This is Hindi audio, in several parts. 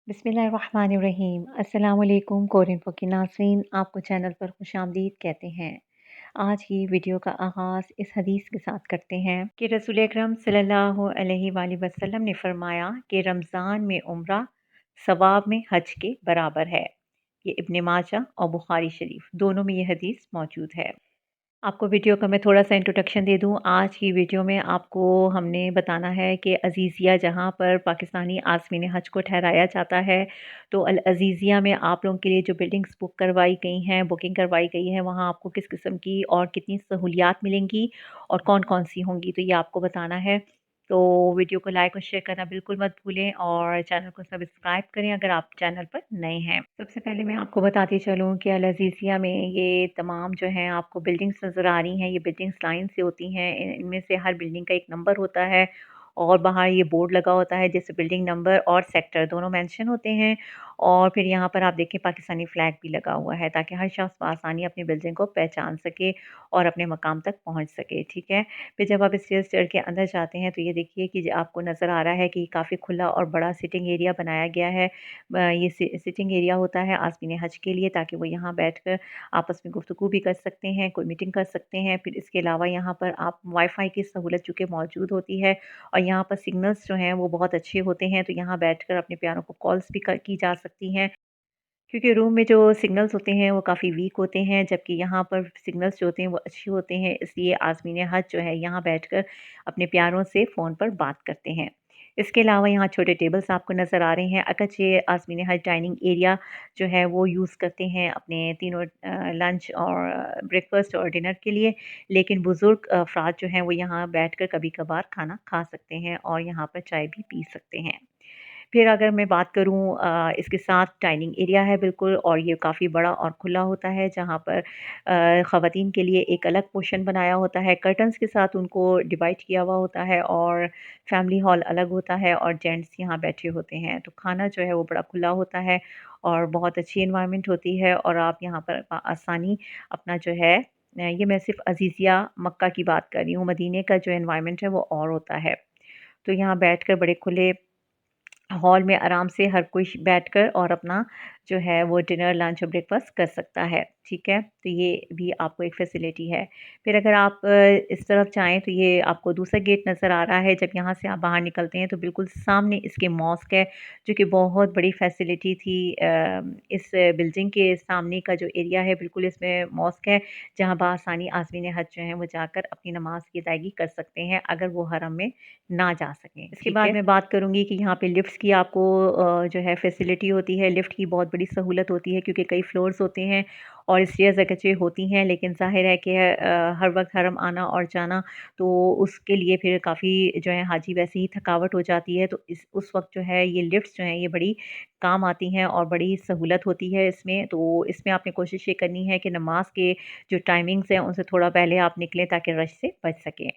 बिस्मिल्लाहिर्रहमानिर्रहीम। अस्सलाम वालेकुम कोरियन की नाज़रीन, आपको चैनल पर खुशामदीद कहते हैं। आज की वीडियो का आगाज़ इस हदीस के साथ करते हैं कि रसूल अकरम सल्लल्लाहु अलैहि वसल्लम ने फ़रमाया कि रमज़ान में उम्रा सवाब में हज के बराबर है। ये इब्न माजा और बुखारी शरीफ दोनों में ये हदीस मौजूद है। आपको वीडियो का मैं थोड़ा-सा इंट्रोडक्शन दे दूँ। आज की वीडियो में आपको हमने बताना है कि अज़ीज़िया जहाँ पर पाकिस्तानी आज़मीन हज को ठहराया जाता है, तो अल अज़ीज़िया में आप लोगों के लिए जो बिल्डिंग्स बुक करवाई गई हैं, बुकिंग करवाई गई है, वहाँ आपको किस किस्म की और कितनी सहूलियात मिलेंगी और कौन-कौन सी होंगी, तो ये आपको बताना है। तो वीडियो को लाइक और शेयर करना बिल्कुल मत भूलें और चैनल को सब्सक्राइब करें अगर आप चैनल पर नए हैं। सबसे पहले मैं आपको बताती चलूँ कि अल अज़ीज़िया में ये तमाम जो हैं आपको बिल्डिंग्स नज़र आ रही हैं, ये बिल्डिंग्स लाइन से होती हैं। इनमें से हर बिल्डिंग का एक नंबर होता है और बाहर ये बोर्ड लगा होता है जिससे बिल्डिंग नंबर और सेक्टर दोनों मेंशन होते हैं। और फिर यहाँ पर आप देखें पाकिस्तानी फ्लैग भी लगा हुआ है ताकि हर शख्स बआसानी अपनी बिल्डिंग को पहचान सके और अपने मकाम तक पहुँच सके, ठीक है। फिर जब आप स्टेयर्स चढ़ के अंदर जाते हैं तो ये देखिए कि आपको नज़र आ रहा है कि काफ़ी खुला और बड़ा सिटिंग एरिया बनाया गया है। ये सिटिंग एरिया होता है आज़मीन हज के लिए ताकि वो यहाँ बैठकर आपस में गुफ्तगू भी कर सकते हैं, कोई मीटिंग कर सकते हैं। फिर इसके अलावा यहाँ पर आप वाईफ़ाई की सहूलत चूँकि मौजूद होती है और यहाँ पर सिग्नल्स जो हैं वो बहुत अच्छे होते हैं, तो यहाँ बैठकर अपने प्यारों को कॉल्स भी की जा सकती हैं। क्योंकि रूम में जो सिग्नल्स होते हैं वो काफ़ी वीक होते हैं, जबकि यहाँ पर सिग्नल्स जो होते हैं वो अच्छे होते हैं, इसलिए आज़मीन हज जो है यहाँ बैठकर अपने प्यारों से फ़ोन पर बात करते हैं। इसके अलावा यहाँ छोटे टेबल्स आपको नज़र आ रहे हैं। अगरचे आज़मीन हज डाइनिंग एरिया जो है वो यूज़ करते हैं अपने तीनों लंच और ब्रेकफ़ास्ट और डिनर के लिए, लेकिन बुज़ुर्ग अफ़राद जो हैं वो यहाँ बैठकर कभी-कभार खाना खा सकते हैं और यहाँ पर चाय भी पी सकते हैं। फिर अगर मैं बात करूँ इसके साथ डाइनिंग एरिया है बिल्कुल और ये काफ़ी बड़ा और खुला होता है जहाँ पर ख़वातीन के लिए एक अलग पोर्शन बनाया होता है, कर्टन्स के साथ उनको डिवाइड किया हुआ होता है और फैमिली हॉल अलग होता है और जेंट्स यहाँ बैठे होते हैं। तो खाना जो है वो बड़ा खुला होता है और बहुत अच्छी एनवायरनमेंट होती है और आप यहाँ पर आसानी अपना जो है ये मैं सिर्फ़ अज़ीज़िया मक्का की बात कर रही हूँ, मदीने का जो एनवायरनमेंट है वो और होता है। तो यहाँ बैठकर बड़े खुले हॉल में आराम से हर कोई बैठकर और अपना जो है वो डिनर, लंच और ब्रेकफ़ास्ट कर सकता है, ठीक है? तो ये भी आपको एक फ़ैसिलिटी है। फिर अगर आप इस तरफ चाहें तो ये आपको दूसरा गेट नज़र आ रहा है, जब यहाँ से आप बाहर निकलते हैं तो बिल्कुल सामने इसके मॉस्क है, जो कि बहुत बड़ी फ़ैसिलिटी थी। इस बिल्डिंग के सामने का जो एरिया है बिल्कुल इसमें मॉस्क है, जहाँ बआसानी आज़मीन हज जो हैं वो जाकर अपनी नमाज़ की अदायगी कर सकते हैं, अगर वो हरम में ना जा सकें। इसके बाद मैं बात करूँगी कि यहाँ पे लिफ्ट्स की आपको जो है फ़ैसिलिटी होती है। लिफ्ट की बहुत बड़ी सहूलत होती है क्योंकि कई फ्लोर्स होते हैं और स्टेयर्स अगरचे होती हैं, लेकिन ज़ाहिर है कि हर वक़्त हरम आना और जाना, तो उसके लिए फिर काफ़ी जो है हाजी वैसे ही थकावट हो जाती है। तो इस उस वक़्त जो है ये लिफ्ट्स जो हैं ये बड़ी काम आती हैं और बड़ी सहूलत होती है इसमें। तो इसमें आपने कोशिश ये करनी है कि नमाज़ के जो टाइमिंग्स हैं उनसे थोड़ा पहले आप निकलें ताकि रश से बच सकें।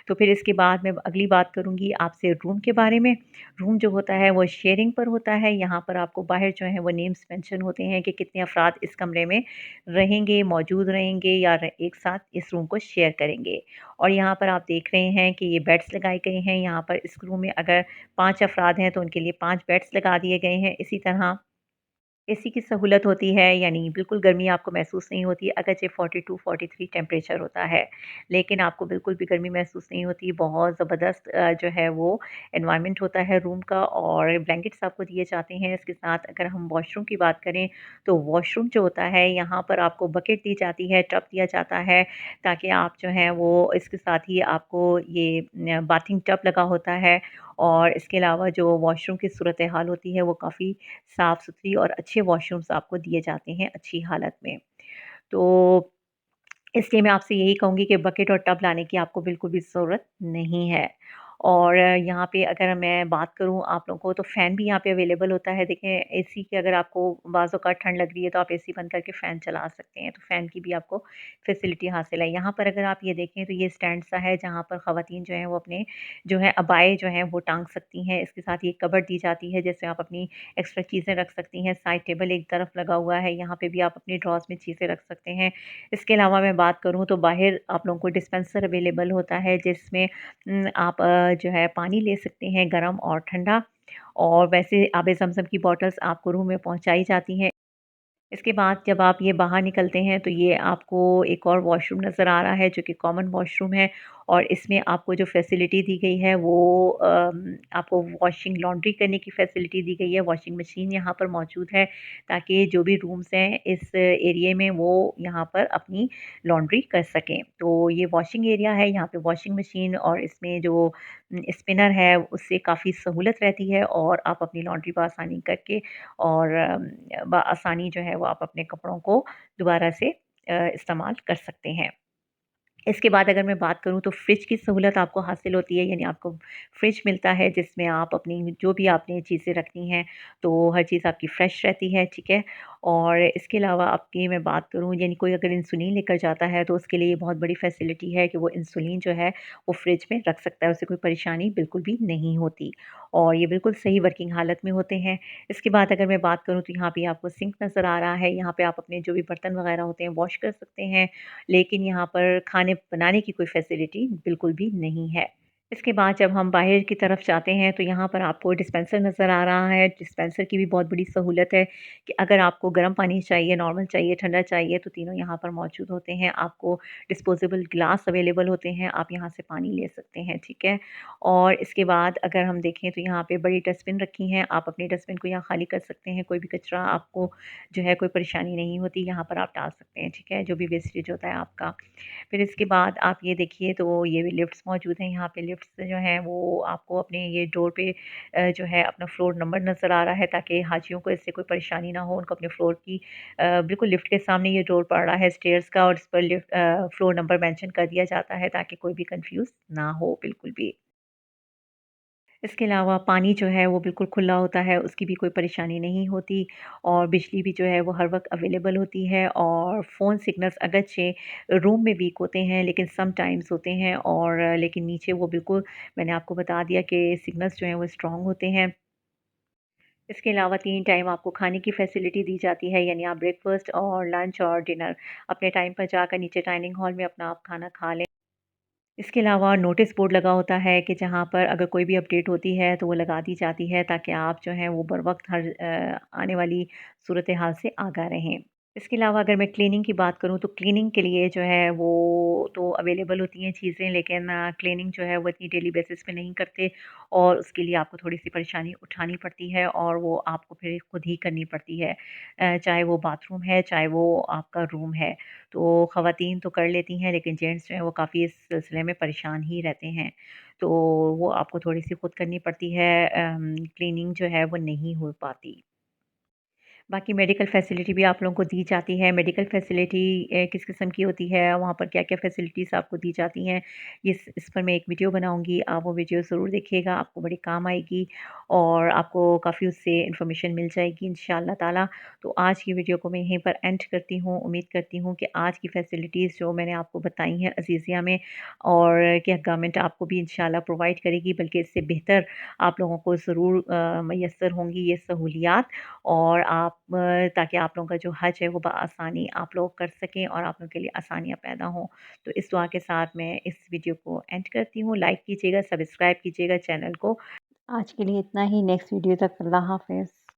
तो फिर इसके बाद मैं अगली बात करूँगी आपसे रूम के बारे में। रूम जो होता है वो शेयरिंग पर होता है। यहाँ पर आपको बाहर जो है वो नेम्स मेंशन होते हैं कि कितने अफ़राद इस कमरे में रहेंगे, मौजूद रहेंगे या एक साथ इस रूम को शेयर करेंगे। और यहाँ पर आप देख रहे हैं कि ये बेड्स लगाए गए हैं। यहाँ पर इस रूम में अगर 5 अफ़राद हैं तो उनके लिए 5 बेड्स लगा दिए गए हैं। इसी तरह एसी की सहूलत होती है, यानी बिल्कुल गर्मी आपको महसूस नहीं होती, अगरचे 42-43 टेम्परेचर होता है, लेकिन आपको बिल्कुल भी गर्मी महसूस नहीं होती। बहुत ज़बरदस्त जो है वो एनवायरनमेंट होता है रूम का और ब्लैंकेट्स आपको दिए जाते हैं। इसके साथ अगर हम वॉशरूम की बात करें तो वॉशरूम जो होता है यहाँ पर आपको बकेट दी जाती है, टब दिया जाता है, ताकि आप जो हैं वो इसके साथ ही आपको ये बाथिंग टब लगा होता है और इसके अलावा जो वॉशरूम की सूरत हाल होती है वो काफ़ी साफ़-सुथरी और अच्छे वॉशरूम्स आपको दिए जाते हैं अच्छी हालत में। तो इसलिए मैं आपसे यही कहूँगी कि बकेट और टब लाने की आपको बिल्कुल भी ज़रूरत नहीं है। और यहाँ पे अगर मैं बात करूँ आप लोगों को तो फ़ैन भी यहाँ पे अवेलेबल होता है। देखें एसी की अगर आपको बाज़ औक़ात ठंड लग रही है तो आप एसी बंद करके फ़ैन चला सकते हैं, तो फ़ैन की भी आपको फ़ैसिलिटी हासिल है। यहाँ पर अगर आप ये देखें तो ये स्टैंड सा है जहाँ पर ख़वातीन जो हैं वो अपने जो है अबाए जो हैं वो टाँग सकती हैं। इसके साथ ये कबर्ड दी जाती है जिससे आप अपनी एक्स्ट्रा चीज़ें रख सकती हैं। साइड टेबल एक तरफ लगा हुआ है, यहाँ पे भी आप अपनी ड्रॉज़ में चीज़ें रख सकते हैं। इसके अलावा मैं बात करूँ तो बाहर आप लोगों को डिस्पेंसर अवेलेबल होता है जिसमें आप जो है पानी ले सकते हैं गरम और ठंडा। और वैसे आब ज़मज़म की बॉटल्स आपको रूम में पहुँचाई जाती हैं। इसके बाद जब आप ये बाहर निकलते हैं तो ये आपको एक और वॉशरूम नज़र आ रहा है जो कि कॉमन वॉशरूम है और इसमें आपको जो फैसिलिटी दी गई है वो आपको वॉशिंग लॉन्ड्री करने की फैसिलिटी दी गई है। वॉशिंग मशीन यहाँ पर मौजूद है ताकि जो भी रूम्स हैं इस एरिया में वो यहाँ पर अपनी लॉन्ड्री कर सकें। तो ये वॉशिंग एरिया है, यहाँ पे वॉशिंग मशीन और इसमें जो स्पिनर है उससे काफ़ी सहूलत रहती है और आप अपनी लॉन्ड्री बआसानी करके और बआसानी जो है वो आप अपने कपड़ों को दोबारा से इस्तेमाल कर सकते हैं। इसके बाद अगर मैं बात करूँ तो फ्रिज की सहूलत आपको हासिल होती है, यानी आपको फ्रिज मिलता है जिसमें आप अपनी जो भी आपने चीज़ें रखनी हैं तो हर चीज़ आपकी फ्रेश रहती है, ठीक है। और इसके अलावा आपकी मैं बात करूँ, यानी कोई अगर इंसुलिन लेकर जाता है तो उसके लिए ये बहुत बड़ी फैसिलिटी है कि वो इंसुलिन जो है वो फ्रिज में रख सकता है, उसे कोई परेशानी बिल्कुल भी नहीं होती और ये बिल्कुल सही वर्किंग हालत में होते हैं। इसके बाद अगर मैं बात करूँ तो यहाँ पे आपको सिंक नज़र आ रहा है, यहाँ पे आप अपने जो भी बर्तन वगैरह होते हैं वॉश कर सकते हैं, लेकिन यहाँ पर खाने बनाने की कोई फ़ैसिलिटी बिल्कुल भी नहीं है। इसके बाद जब हम बाहर की तरफ जाते हैं तो यहाँ पर आपको डिस्पेंसर नज़र आ रहा है। डिस्पेंसर की भी बहुत बड़ी सहूलत है कि अगर आपको गर्म पानी चाहिए, नॉर्मल चाहिए, ठंडा चाहिए तो तीनों यहाँ पर मौजूद होते हैं। आपको डिस्पोज़ेबल ग्लास अवेलेबल होते हैं, आप यहाँ से पानी ले सकते हैं, ठीक है। और इसके बाद अगर हम देखें तो यहाँ पे बड़ी डस्टबिन रखी हैं, आप अपने डस्टबिन को यहाँ खाली कर सकते हैं, कोई भी कचरा आपको जो है कोई परेशानी नहीं होती, यहाँ पर आप डाल सकते हैं, ठीक है, जो भी वेस्टेज होता है आपका। फिर इसके बाद आप ये देखिए तो ये भी लिफ्ट्स मौजूद हैं, यहाँ पे लिफ्ट्स जो हैं वो आपको अपने ये डोर पे जो है अपना फ्लोर नंबर नज़र आ रहा है ताकि हाजियों को इससे कोई परेशानी ना हो, उनको अपने फ्लोर की बिल्कुल लिफ्ट के सामने ये डोर पड़ रहा है स्टेयर्स का और इस पर फ्लोर नंबर मेंशन कर दिया जाता है ताकि कोई भी कन्फ्यूज़ ना हो बिल्कुल भी। इसके अलावा पानी जो है वो बिल्कुल खुला होता है, उसकी भी कोई परेशानी नहीं होती और बिजली भी जो है वो हर वक़्त अवेलेबल होती है और फ़ोन सिग्नल्स अगरचे रूम में वीक होते हैं लेकिन सम टाइम्स होते हैं और लेकिन नीचे वो बिल्कुल मैंने आपको बता दिया कि सिग्नल्स जो हैं वो स्ट्रॉन्ग होते हैं। इसके अलावा 3 टाइम आपको खाने की फैसिलिटी दी जाती है, यानी आप ब्रेकफ़ास्ट और लंच और डिनर अपने टाइम पर जाकर नीचे डाइनिंग हॉल में अपना आप खाना खा लें। इसके अलावा नोटिस बोर्ड लगा होता है कि जहाँ पर अगर कोई भी अपडेट होती है तो वो लगा दी जाती है ताकि आप जो हैं वो बर वक़्त हर आने वाली सूरत हाल से आगाह रहें। इसके अलावा अगर मैं क्लीनिंग की बात करूँ तो क्लीनिंग के लिए जो है वो तो अवेलेबल होती हैं चीज़ें, लेकिन क्लीनिंग जो है वो इतनी डेली बेसिस पे नहीं करते और उसके लिए आपको थोड़ी-सी परेशानी उठानी पड़ती है और वो आपको फिर खुद ही करनी पड़ती है। चाहे वो बाथरूम है, चाहे वो आपका रूम है। तो ख़वातीन तो कर लेती हैं लेकिन जेंट्स जो हैं वो काफ़ी इस सिलसिले में परेशान ही रहते हैं। तो वो आपको थोड़ी-सी खुद करनी पड़ती है, क्लीनिंग जो है वो नहीं हो पाती। बाकी मेडिकल फ़ैसिलिटी भी आप लोगों को दी जाती है। मेडिकल फ़ैसिलिटी किस किस्म की होती है, वहाँ पर क्या-क्या फ़ैसिलिटीज़ आपको दी जाती हैं, इस पर मैं एक वीडियो बनाऊँगी। आप वो वीडियो ज़रूर देखिएगा, आपको बड़ी काम आएगी और आपको काफ़ी उससे इन्फॉर्मेशन मिल जाएगी इंशाअल्लाह ताला। तो आज की वीडियो को मैं यहीं पर एंड करती हूँ। उम्मीद करती हूँ कि आज की फ़ैसिलिटीज़ जो मैंने आपको बताई हैं अज़ीज़िया में और क्या गवर्नमेंट आपको भी इंशाअल्लाह प्रोवाइड करेगी, बल्कि इससे बेहतर आप लोगों को ज़रूर मैसर होंगी ये सहूलियात और ताकि आप लोगों का जो हज है वो बआसानी आप लोग कर सकें और आप लोगों के लिए आसानियाँ पैदा हों। तो इस दुआ के साथ मैं इस वीडियो को एंड करती हूँ। लाइक कीजिएगा, सब्सक्राइब कीजिएगा चैनल को। आज के लिए इतना ही, नेक्स्ट वीडियो तक अल्लाह हाफ़िज़।